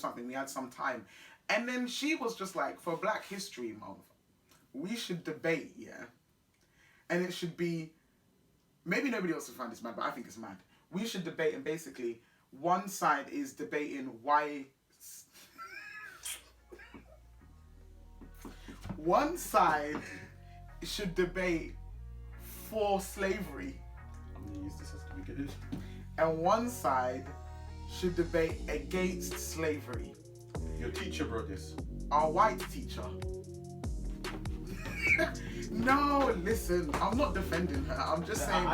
something. We had some time. And then she was just like, for Black History Month, we should debate, yeah? And it should be, maybe nobody else will find this mad, but I think it's mad. We should debate, and basically, one side is debating why... one side should debate for slavery. I'm going to use this as the beginning. And one side should debate against slavery. Your teacher brought this. Our white teacher. No, listen, I'm not defending her. I'm just saying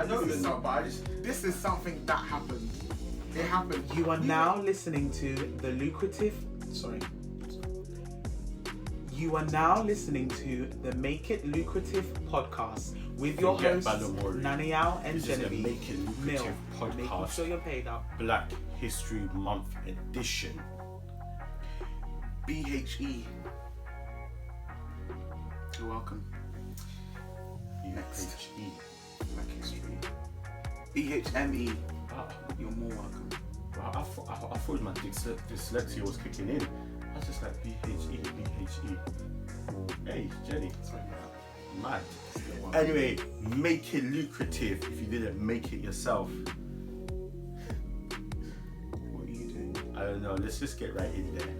this is something that happened. It happened. You are now listening to the Lucratif. Sorry. You are now listening to the Make It Lucrative podcast with your hosts, Nanial and Genevieve. Make It Lucrative podcast. Making sure you're paid up. Black History Month edition. BHE. You're welcome. Next. BHE. Black History. BHME. Wow. You're more welcome. Wow, I thought my dyslexia was kicking in. I was just like, BHE. Hey, Jenny. Sorry, Mad. Anyway, make it lucrative if you didn't make it yourself. What are you doing? I don't know, let's just get right in there.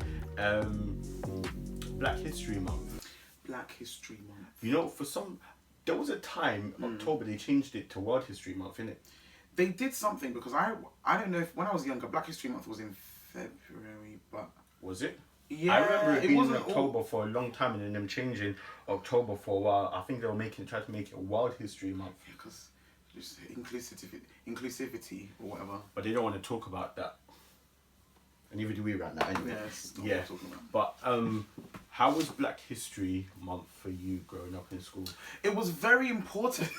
Black History Month. Black History Month. You know, there was a time, October, they changed it to World History Month, innit? They did something because I don't know if when I was younger, Black History Month was in February, but Was it? yeah, I remember it being in wasn't October for a long time and then them changing October for a while. I think they were trying to make it World History Month. because just inclusivity or whatever. But they don't want to talk about that. And neither do we right now anyway. Yes, not what Yeah. I'm talking about. But how was Black History Month for you growing up in school? It was very important.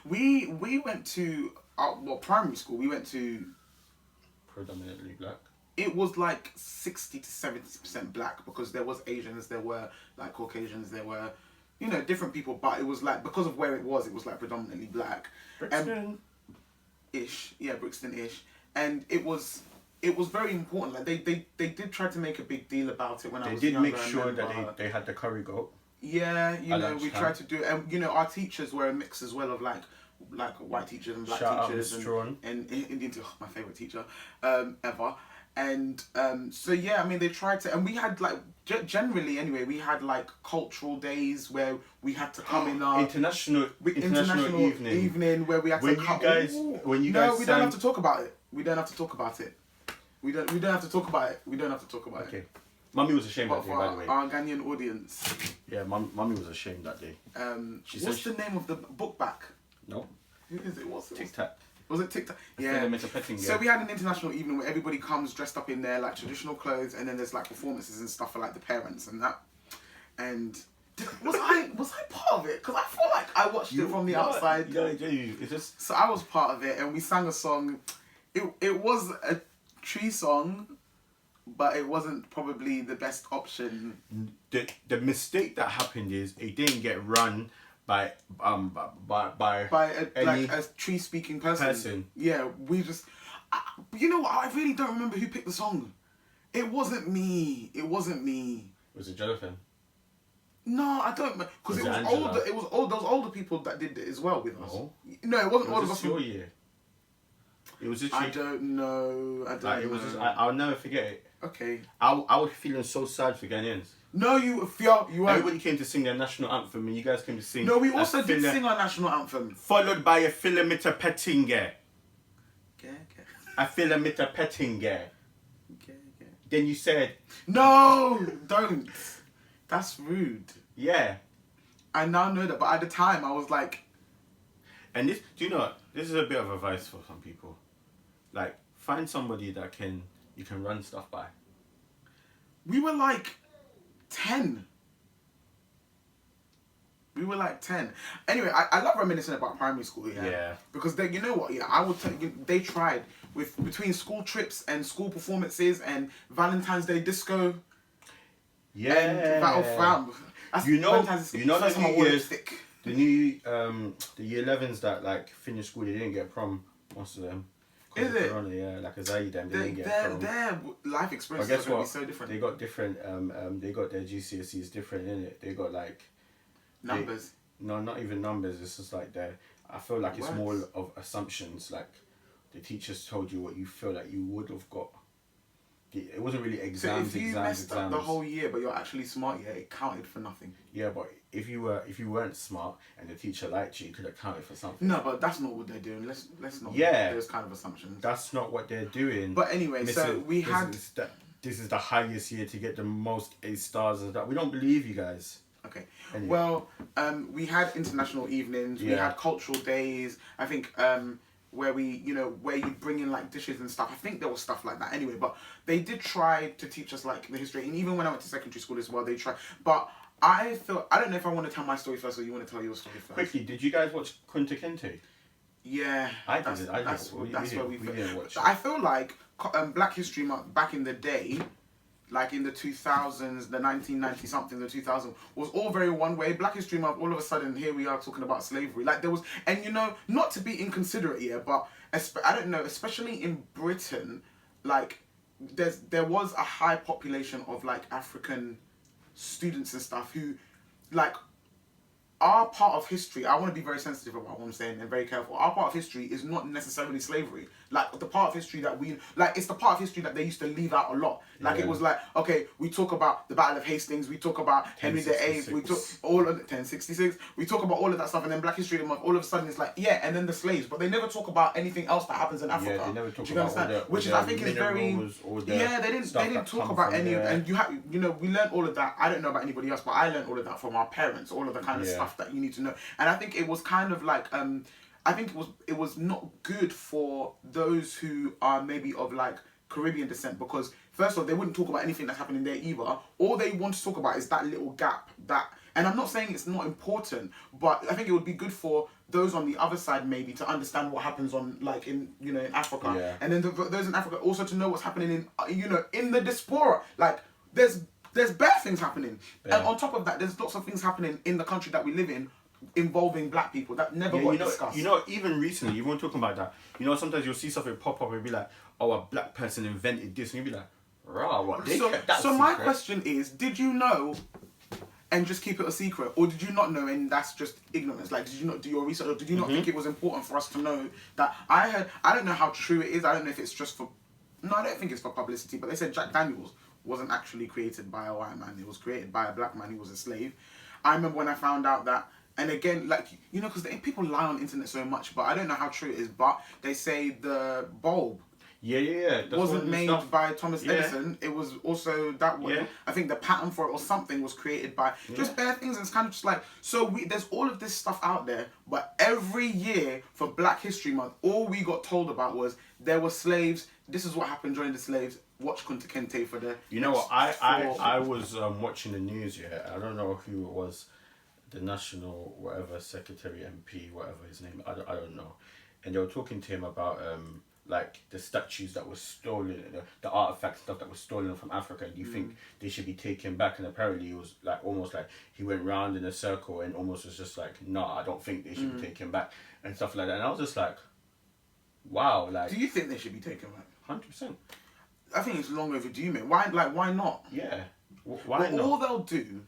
we went to primary school. We went to. Predominantly black. It was like 60 to 70% black because there was Asians, there were like Caucasians, there were, different people. But it was like because of where it was like predominantly black. Brixton. Ish, yeah, Brixton-ish, and it was very important. Like they did try to make a big deal about it when I was younger. They did make sure that they had the curry goat. Yeah, we tried to do it, and our teachers were a mix as well of like white teachers and black teachers and Indian. My favorite teacher, ever. And so yeah, I mean they tried to, and we had like generally anyway, we had like cultural days where we had to come in our international evening where we had when to you come. guys when you guys we don't have to talk about it. We don't have to talk about it. We don't have to talk about it. We don't have to talk about it. Okay. Mummy was ashamed But that day, for by the way. our Ghanaian audience. Yeah, Mummy was ashamed that day. What's the name of the book back? No. Who is it? What's it? Tic Tac. Was it Tic Tac? Yeah. So we had an international evening where everybody comes dressed up in their like traditional clothes, and then there's like performances and stuff for like the parents and that. And was I part of it? Because I feel like I watched it from the outside. Yeah, it's just. So I was part of it, and we sang a song. It was a tree song, but it wasn't probably the best option. The mistake that happened is it didn't get run by a tree speaking person. Yeah, we just. You know what? I really don't remember who picked the song. It wasn't me. Was it Jonathan? No, I don't. Because it was older. It was old. Those older people that did it as well with us. No, it wasn't all of us. Your year. It was literally. I don't know. It was just. I'll never forget it. Okay. I was feeling so sad for Ghanaians. No, you weren't. Everybody came to sing their national anthem, and you guys came to sing. No, we also did sing our national anthem. Followed by a Philometer Pettinger. A Philometer Pettinger. Then you said, "No, don't. That's rude." Yeah. I now know that, but at the time I was like. And this, do you know what? This is a bit of advice for some people. Like, find somebody that you can run stuff by. We were like 10. We were like 10. Anyway, I love reminiscing about primary school, Yeah. Because they, you know what, I would tell you, they tried between school trips and school performances and Valentine's Day disco. Yeah. And Battle Fam. That's you know first time I wore lipstick. The new, the year 11s that like finished school, they didn't get prom, most of them. Is it? Corona, yeah, like Azayi them, their life experiences are going to be so different. They got different, they got their GCSEs different, innit? They got like... Numbers? No, not even numbers, it's just like I feel like Words. It's more of assumptions, like the teachers told you what you feel like you would have got. It wasn't really exams, so if you messed up the whole year, but you're actually smart, yeah, it counted for nothing. Yeah, but if you weren't smart and the teacher liked you, it could have counted for something. No, but that's not what they're doing. Let's not. Yeah, make those kind of assumptions. That's not what they're doing. But anyway, this is the highest year to get the most A stars and that. We don't believe you guys. Okay. Anyway. Well, we had international evenings. Yeah. We had cultural days. I think. Where you bring in like dishes and stuff. I think there was stuff like that anyway, but they did try to teach us like the history, and even when I went to secondary school as well, they tried. But I don't know if I want to tell my story first or you want to tell your story first. Quickly, did you guys watch Kunta Kinte? Yeah, I didn't. That's where we didn't watch it. I feel like Black History Month back in the day, like in the 2000s, the 1990 something, the 2000s, was all very one way. Black History Month, all of a sudden, here we are talking about slavery. Like there was, and not to be inconsiderate here, but I don't know, especially in Britain, like there was a high population of like African students and stuff who, like, our part of history, I want to be very sensitive about what I'm saying and very careful. Our part of history is not necessarily slavery. Like, the part of history that it's the part of history that they used to leave out a lot. Like, it was like, okay, we talk about the Battle of Hastings, we talk about Henry VIII, we talk all of 1066, we talk about all of that stuff, and then Black History Month, all of a sudden it's like, yeah, and then the slaves, but they never talk about anything else that happens in Africa. Yeah, they never talk Do you about understand? Which is, I think, is very... Yeah, they didn't talk about any... And we learned all of that. I don't know about anybody else, but I learned all of that from our parents, all of the kind of stuff that you need to know. And I think it was kind of like... I think it was not good for those who are maybe of like Caribbean descent, because first of all, they wouldn't talk about anything that's happening there either. All they want to talk about is that little gap and I'm not saying it's not important, but I think it would be good for those on the other side maybe to understand what happens on like in Africa, and then those in Africa also to know what's happening in the diaspora. Like there's bad things happening, and on top of that, there's lots of things happening in the country that we live in, involving black people that never got discussed. Even recently, even talking about that, sometimes you'll see something pop up and be like, oh, a black person invented this, and you'll be like, rah, what? So my question is, did you know and just keep it a secret, or did you not know and that's just ignorance? Like, did you not do your research, or did you not think it was important for us to know that? I don't know how true it is. I don't know if it's just for... No, I don't think it's for publicity, but they said Jack Daniels wasn't actually created by a white man. It was created by a black man who was a slave. I remember when I found out that. And again, like, because people lie on the internet so much, but I don't know how true it is, but they say the bulb wasn't made by Thomas Edison. It was also that way. Yeah. I think the pattern for it or something was created by just bare things. And it's kind of just like, so there's all of this stuff out there, but every year for Black History Month, all we got told about was there were slaves, this is what happened during the slaves, watch Kunta Kinte for the... You know what, I was watching the news, I don't know who it was, the national whatever secretary, MP, whatever his name, I don't know, and they were talking to him about like the statues that were stolen, the artifacts stuff that was stolen from Africa. Do you think they should be taken back? And apparently it was like almost like he went round in a circle and almost was just like, no, I don't think they should be taken back and stuff like that. And I was just like, wow, like. Do you think they should be taken back? 100%. I think it's long overdue, man. Why not? Yeah. Why not? All they'll do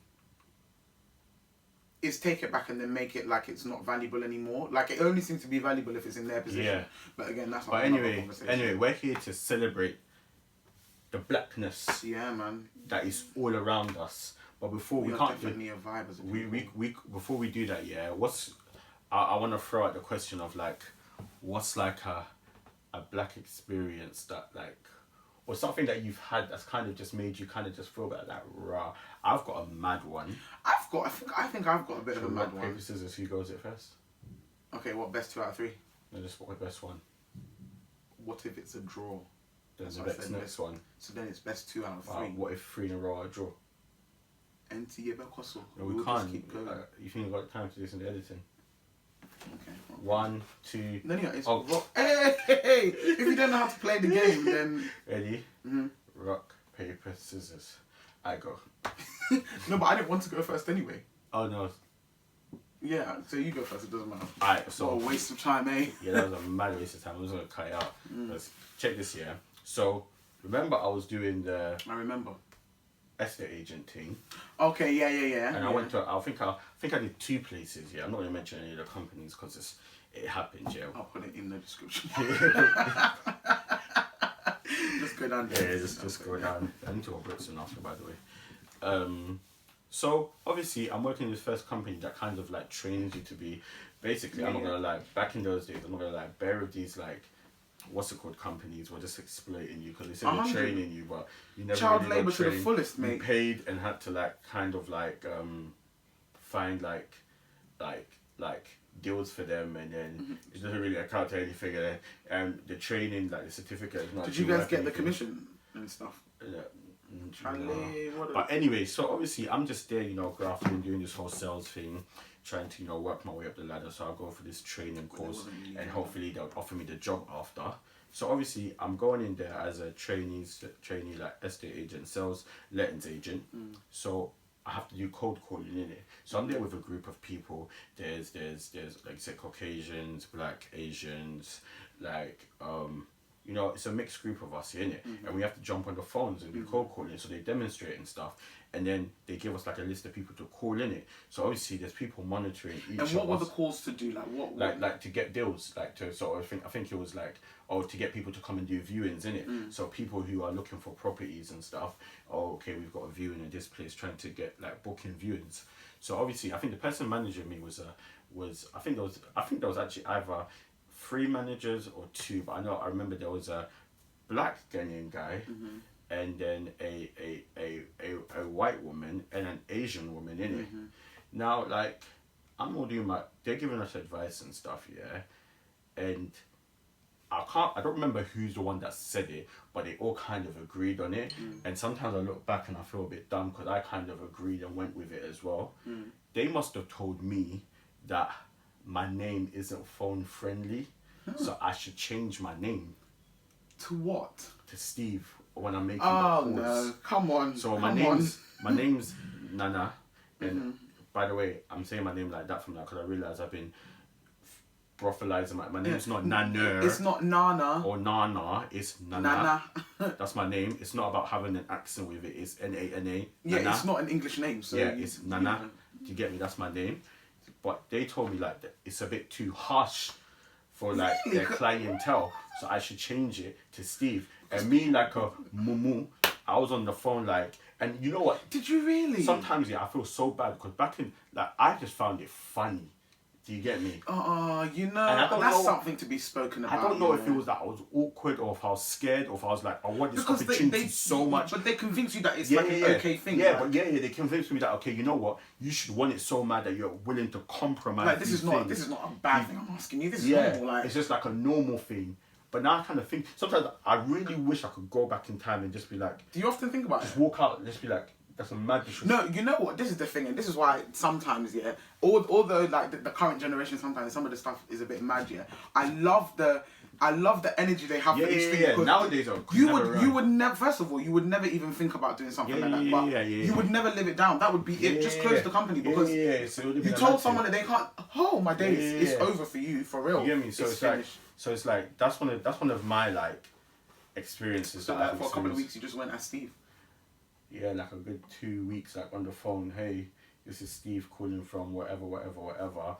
is take it back and then make it like it's not valuable anymore. Like, it only seems to be valuable if it's in their position. Yeah. But again, that's not another conversation. Anyway, we're here to celebrate the blackness. Yeah, man. That is all around us. But before we can't do, a vibe as a we before we do that, I want to throw out the question of like, what's like a black experience that like, or something that you've had that's kind of just made you kind of just feel like rah. I've got a mad one. I think I've got a bit of a mad one. Paper, scissors, who goes it first? Okay, what, best 2 out of 3? No, just what the best one. What if it's a draw? There's the next one. So then it's best 2 out of 3. What if 3 in a row are a draw? No, we can't. You think you've got time to do this in the editing? Okay. 1, 2. No, it's rock. Hey! If you don't know how to play the game, then... Ready? Rock, paper, scissors. I go. No, but I didn't want to go first anyway. Oh, no. Yeah, so you go first, it doesn't matter. Alright, so... What a waste of time, eh? Yeah, that was a mad waste of time. I'm just going to cut it out. Let's check this here. So, remember I was doing the... I remember. Estate agent thing. Okay, yeah. And I went to... I think I did 2 places, yeah. I'm not going to mention any of the companies because it happened, yeah. I'll put it in the description. Just go down there. Yeah, just go down. I need to go Brixton after, by the way. So obviously I'm working in this first company that kind of like trains you to be basically, I'm not gonna lie, back in those days, I'm not gonna lie, bare of these like what's it called, companies were just exploiting you because they said they're training you, but you never child really labour got to the trained. fullest, mate. You paid and had to like kind of like find like deals for them, and then it doesn't really account to anything, and the training, like the certificate is not. Did you guys get the commission and stuff? But anyway, so obviously I'm just there, you know, grafting, doing this whole sales thing, trying to, you know, work my way up the ladder. So I'll go for this training course and hopefully they'll offer me the job after. So obviously I'm going in there as a trainee like estate agent, sales, lettings agent. So I have to do cold calling in it. So I'm there with a group of people. There's like say Caucasians, Black, Asians, like you know, it's a mixed group of us, innit? And we have to jump on the phones and do cold calling. So they demonstrate and stuff. And then they give us like a list of people to call in it. So obviously there's people monitoring each of us. And what were the calls to do? Like what? Like to get deals. Like to sort of I think it was like, to get people to come and do viewings, innit? So people who are looking for properties and stuff, okay, we've got a viewing in this place, trying to get like booking viewings. So obviously I think the person managing me was I think there was actually either 3 managers or 2, but I remember there was a Black Ghanaian guy, and then a white woman and an Asian woman in it. Now, like, I'm all doing they're giving us advice and stuff, yeah, and I don't remember who's the one that said it, but they all kind of agreed on it. And sometimes I look back and I feel a bit dumb because I kind of agreed and went with it as well. They must have told me that my name isn't phone friendly, so I should change my name. To what? To Steve when I'm making the calls. Oh no, come on. So my name's Nana, and by the way, I'm saying my name like that from now because I realise I've been brothelizing my name's not Nana. It's not Nana. Or Nana, it's Nana. That's my name. It's not about having an accent with it, it's N-A-N-A. Yeah, Nana. It's not an English name, so it's Nana. Do you get me? That's my name. But they told me like that it's a bit too harsh for like their clientele, so I should change it to Steve. And me like a mumu, I was on the phone like, and you know what? Did you really? Sometimes I feel so bad because back in like I just found it funny. Do you get me? You know, that's something to be spoken about. I don't know if it was that I was awkward or if I was scared or if I was like, I want this opportunity so much. But they convince you that it's like an okay thing. Yeah, but they convinced me that, okay, you know what? You should want it so mad that you're willing to compromise. Like, this is not a bad thing I'm asking you. This is normal. Like, it's just like a normal thing. But now I kind of think, sometimes I really wish I could go back in time and just be like... Do you often think about it? Just walk out and just be like, that's a mad disrespect. No, you know what? This is the thing, and this is why sometimes, although like the current generation, sometimes some of the stuff is a bit mad, I love the energy they have for these things. Yeah. Nowadays, you would never. First of all, you would never even think about doing something like that. But you would never live it down. That would be it. Just close the company because So you told someone that they can't. Oh my days, it's over for you for real. You get me? So it's finished. It's like that's one of my like experiences. So like for a couple of weeks, you just went as Steve. Yeah, like a good 2 weeks, like on the phone. Hey, this is Steve calling from whatever.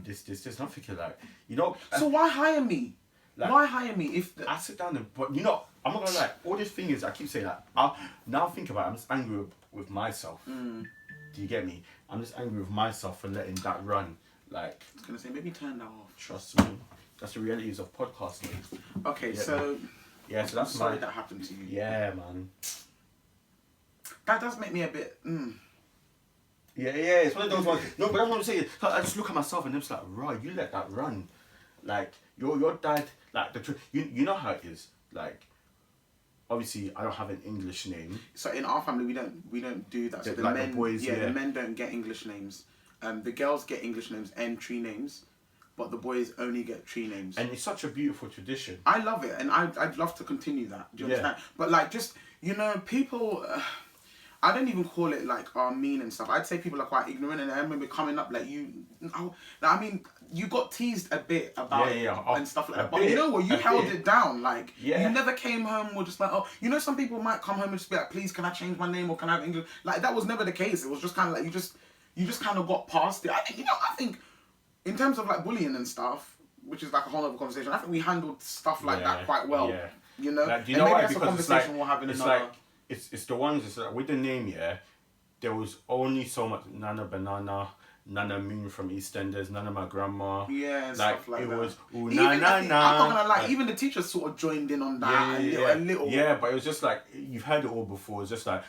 This. I'm thinking like, you know. So why hire me? Like, why hire me if I sit down and, but you know, I'm not gonna lie. All this thing is, I keep saying that. I now think about it, I'm just angry with myself. Do you get me? I'm just angry with myself for letting that run. Like, I was gonna say maybe turn that off. Trust me, that's the realities of podcasting. Okay, so so that's sorry that happened to you. Yeah, man. That does make me a bit. Yeah, it's one of those ones. No, but that's what I'm saying. I just look at myself and I'm just like, right, you let that run. Like your dad, like you know how it is. Like, obviously, I don't have an English name. So in our family, we don't do that. So the like men, the boys, the men don't get English names. The girls get English names and tree names, but the boys only get tree names. And it's such a beautiful tradition. I love it, and I'd love to continue that. Do you understand? But like, just people. I don't even call it like mean and stuff. I'd say people are quite ignorant, and I remember coming up like you. I mean, you got teased a bit about it and stuff like that. But you know what? You held it down. Like you never came home or just like, oh, you know, some people might come home and just be like, please, can I change my name or can I have English? Like that was never the case. It was just kind of like you just kind of got past it. I think in terms of like bullying and stuff, which is like a whole other conversation. I think we handled stuff like that quite well. Yeah. You know, like, do you know why? Because it's like, it's the ones. It's like with the name, there was only so much Nana Banana, Nana Moon from EastEnders, Nana My Grandma. Yeah, and stuff like that. Was ooh, even, I'm not gonna lie, even the teachers sort of joined in on that a little. Yeah, but it was just like you've heard it all before. It's just like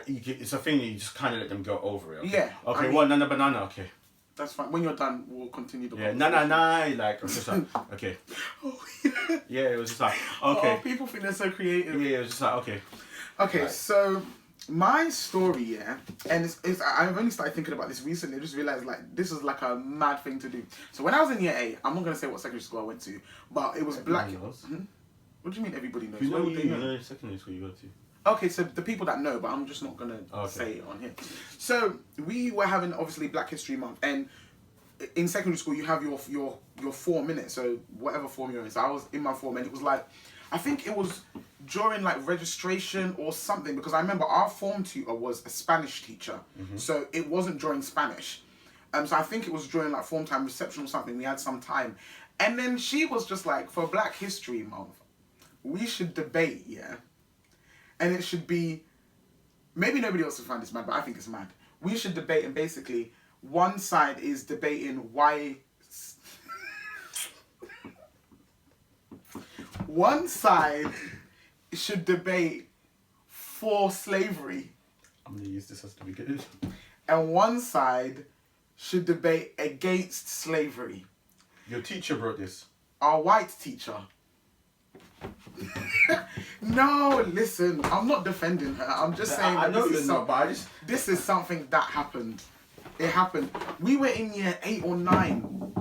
it's a thing that you just kind of let them go over it. Okay? Yeah. Okay, well, Nana Banana. Okay. That's fine. When you're done, we'll continue the conversation. Like, I'm just like, okay. Yeah, it was just like, okay. Oh, people think they're so creative. Yeah, it was just like, okay. Okay, right. So my story, and I've only started thinking about this recently. I just realised, like, this is like a mad thing to do. So when I was in year 8, I'm not going to say what secondary school I went to, but it was everybody knows. What do you mean everybody knows? You know secondary school you go to. Okay, so the people that know, but I'm just not going to say it on here. So we were having, obviously, Black History Month, and in secondary school you have your form in it, so whatever form you're in. So I was in my form, and it was like, I think it was during like registration or something, because I remember our form tutor was a Spanish teacher, so it wasn't during Spanish. So I think it was during like form time reception or something. We had some time, and then she was just like, for Black History Month, we should debate, and it should be, maybe nobody else will find this mad, but I think it's mad. We should debate, and basically one side is debating why one side should debate for slavery. I'm going to use this as to be good. And one side should debate against slavery. Your teacher wrote this? Our white teacher. No, listen, I'm not defending her. I'm just saying this is something that happened. It happened. We were in year 8 or 9.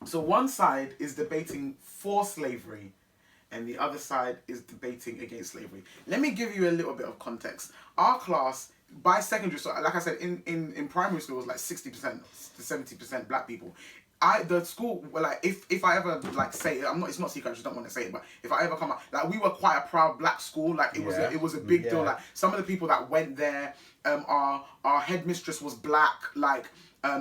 So one side is debating for slavery and the other side is debating against slavery. Let me give you a little bit of context. Our class, by secondary, so like I said, in primary school, it was like 60% to 70% black people. The school, well, like, if I ever, like, say it, it's not secret, I just don't want to say it, but if I ever come out, like, we were quite a proud black school, like, it was a big deal, like, some of the people that went there, our headmistress was black, like,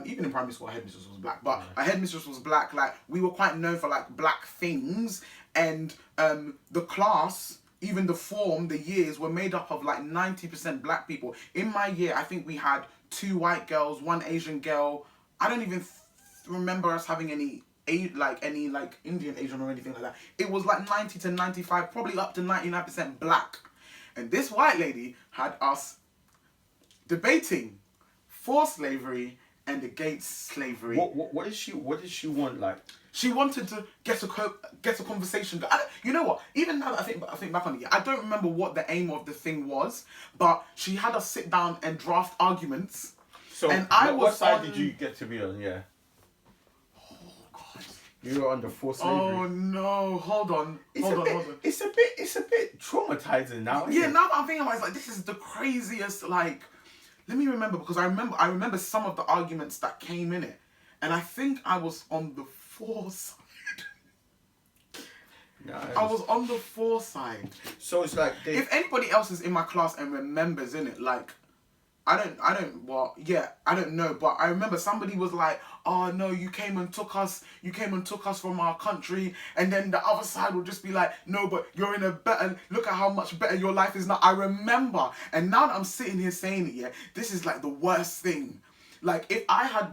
even in primary school, our headmistress was black, but our headmistress was black, like, we were quite known for, like, black things, and the class, even the form, the years, were made up of, like, 90% black people. In my year, I think we had 2 white girls, 1 Asian girl. I don't even remember us having any Indian, Asian or anything like that. It was like 90 to 95, probably up to 99% black. And this white lady had us debating for slavery and against slavery. What did she want, like? She wanted to get a conversation. You know what? Even now that I think back on it, I don't remember what the aim of the thing was, but she had us sit down and draft arguments. So, and what side did you get to be on? Yeah. You were under forced slavery. Oh no! Hold on. It's a bit traumatizing now. Yeah, now that I'm thinking about it, it's like, this is the craziest. Like, let me remember, because I remember some of the arguments that came in it, and I think I was on the for side. I was on the for side. So it's like if anybody else is in my class and remembers in it, like, I don't know, but I remember somebody was like, oh no, you came and took us from our country, and then the other side would just be like, no, but you're in a better, look at how much better your life is now. I remember, and now that I'm sitting here saying it, this is like the worst thing. Like,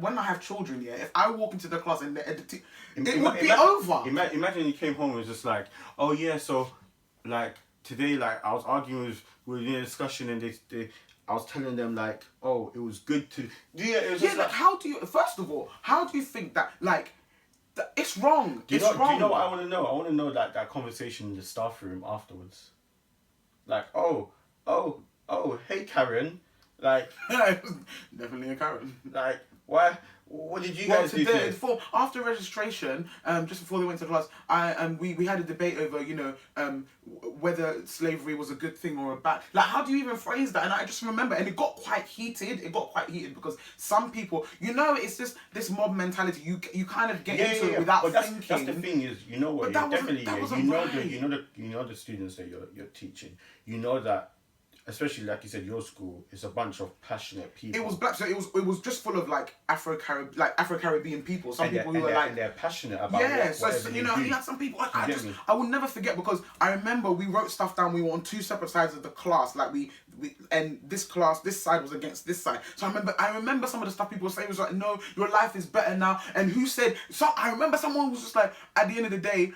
when I have children, if I walk into the class and it would be over. Imagine you came home and was just like, oh yeah, so, like, today, like, I was arguing with in a discussion, and I was telling them, like, oh, it was good to... It was like, how do you think that, like, it's wrong? Do you know what I want to know? I want to know that conversation in the staff room afterwards. Like, oh, hey, Karen. Like... Definitely a Karen. Like, why What did you guys do today? After registration, just before they went to class, we had a debate over, you know, whether slavery was a good thing or a bad. Like, how do you even phrase that? And I just remember, and it got quite heated. Because some people, you know, it's just this mob mentality. You kind of get into it without thinking. That's the thing is, you know what? You know the students that you're teaching. You know that. Especially like you said, your school is a bunch of passionate people. It was black, so it was just full of like Afro-Caribbean people. Some people who were like, they're passionate about. Yeah, so you know, you had some people. I will never forget, because I remember we wrote stuff down. We were on two separate sides of the class. Like we and this side was against this side. So I remember some of the stuff people were saying was like, no, your life is better now. And who said? So I remember someone was just like, at the end of the day,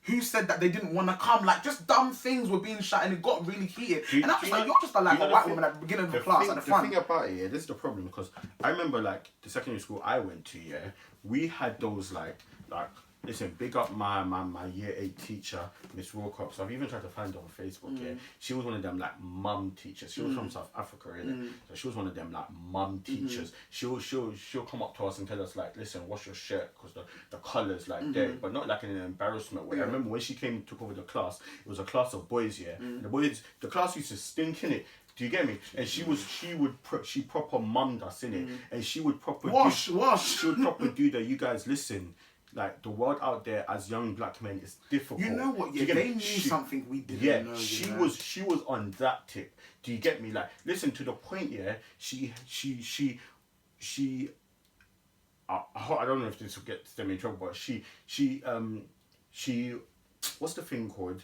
who said that they didn't want to come? Like, just dumb things were being shot, and it got really heated. And I was like, you're just like a white woman at the beginning of the class at the front. The thing about it, this is the problem, because I remember like the secondary school I went to, we had those like listen, big up my year 8 teacher, Miss Wilcox. I've even tried to find her on Facebook. She was one of them like mum teachers. She was from South Africa, innit? So she was one of them like mum teachers. She'll come up to us and tell us like, listen, wash your shirt because the colours like there, but not like in an embarrassment way. I remember when she came and took over the class, it was a class of boys, And the class used to stink, innit? Do you get me? And she proper mummed us, innit? And she would proper wash. She would proper do that. You guys listen. Like, the world out there as young black men is difficult. You know what? Yeah, they knew something we didn't know. She was on that tip. Do you get me? Like, listen, to the point, she I don't know if this will get them in trouble, but she what's the thing called?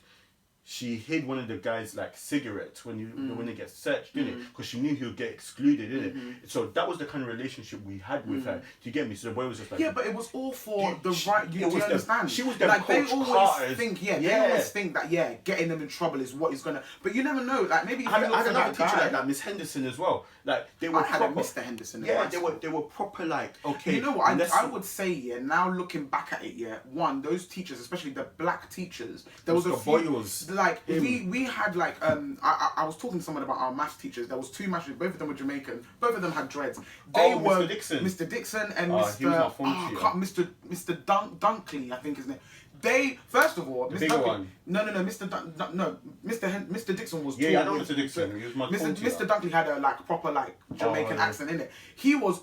She hid one of the guys like cigarettes when they get searched, didn't it? Because she knew he would get excluded, didn't it? So that was the kind of relationship we had with her. Do you get me? So the boy was just like, yeah, but it was all for the right. Do you understand? She was them like Coach they always Carters. think, they always think that getting them in trouble is what is gonna. But you never know. Like maybe I had another teacher like that, Miss Henderson as well. Like they were proper. Mr. Henderson. Yeah, they were proper like, okay. You know what? I would say now looking back at it, one, those teachers, especially the black teachers, there was a few, like we had like I was talking to someone about our maths teachers. There was 2 maths teachers, both of them were Jamaican, both of them had dreads. They were Mr. Dixon and Mr. Dunkley, I think his name. They first of all, Mr. Dunkley, Mr. Dixon was tall. Yeah, I know Mr. Dixon. He was my Mr. Dunkley had a like proper like Jamaican accent in it. He was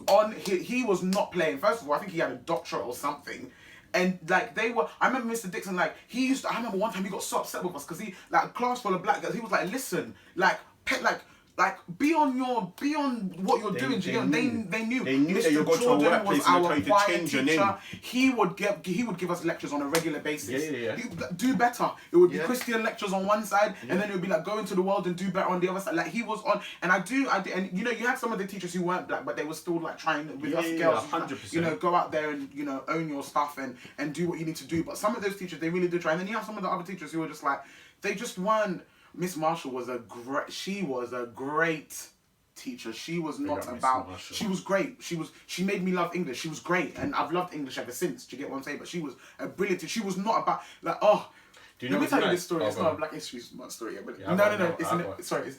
not playing. First of all, I think he had a doctorate or something. And like they were, I remember Mr. Dixon, like I remember one time he got so upset with us because he, like a class full of black guys, he was like, listen, be on what you're doing. They knew. They knew Mr. that you're going to a workplace and they're trying to change your name. He would give us lectures on a regular basis. Yeah. He would do better. It would be Christian lectures on one side, and then it would be like go into the world and do better on the other side. Like he was on, and I did, and you know, you had some of the teachers who weren't black, but they were still like trying with us girls. 100%. You know, go out there and own your stuff and do what you need to do. But some of those teachers, they really did try. And then you have some of the other teachers who were just like, they just weren't. Miss Marshall was a great teacher. She was not about. She was great. She made me love English. She was great, and I've loved English ever since. Do you get what I'm saying? But she was a brilliant teacher. She was not about like Do you know Let me tell you this story. It's not a Black History Month story. But no. It's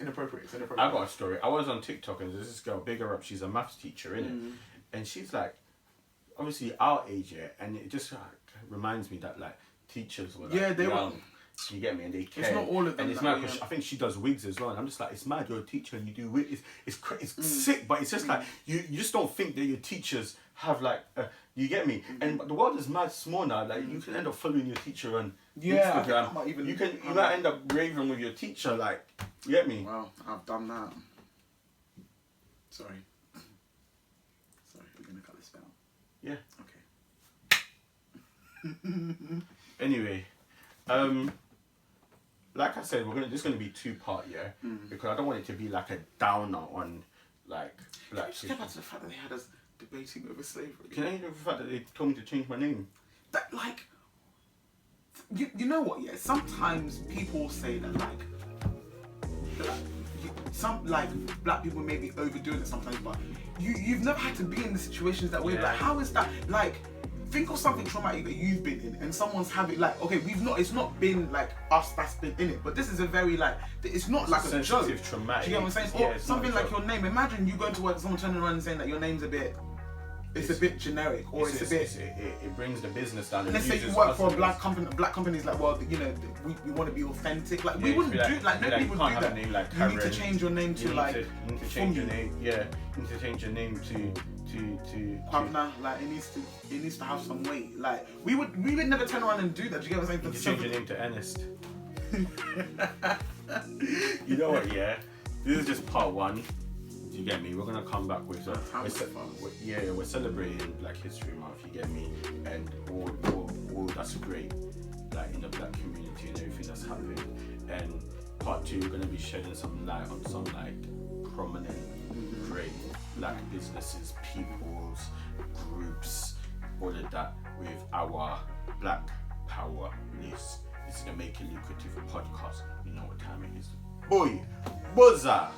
inappropriate. It's inappropriate. I got a story. I was on TikTok and there's this girl, bigger up. She's a maths teacher, innit? And she's like, obviously our age, and it just reminds me that like teachers were like, they were. You get me? And they care. It's not all of them. And it's mad because I think she does wigs as well. And I'm just like, it's mad. You're a teacher and you do wigs. It's sick, but it's just like you just don't think that your teachers have like. You get me? And the world is mad small now. Like you can end up following your teacher on Instagram. You might end up raving with your teacher. Like, you get me? Well, I've done that. Sorry, we're gonna cut this out. Yeah. Okay. Anyway, like I said, this gonna be 2-part, because I don't want it to be like a downer on like black people. Get back to the fact that they had us debating over slavery. Can I hear the fact that they told me to change my name? That like, you know what? Yeah, sometimes people say that some black people may be overdoing it sometimes, but you've never had to be in the situations that way. Yeah. Like, how is that like? Think of something traumatic that you've been in, and someone's having like, okay, it's not been like us that's been in it, but this is a very like, it's not like a joke. Traumatic. Do you get what I'm saying? Or something like your name. Imagine you going to work and someone turning around and saying that your name's a bit it's a bit generic, or it's a bit. It brings the business down. Let's say you work for a black company. Black companies like, well, you know, we want to be authentic. Like we wouldn't do like nobody would do that. Name like you need to change your name to like. You need to change your name. Yeah, you need to change your name to. Partner, like it needs to have some weight. Like we would never turn around and do that. Do you get what I'm saying? You need to change your name to Ernest. You know what? Yeah, this is just part one. You get me? We're gonna come back with we're celebrating Black History Month. You get me? And all that's great, like in the black community and everything that's happened. And part two, we're gonna be shedding some light on some like prominent, great black businesses, peoples, groups, all of that with our Black Power list. It's the Make It Lucrative podcast. You know what time it is. Boy, buzzer.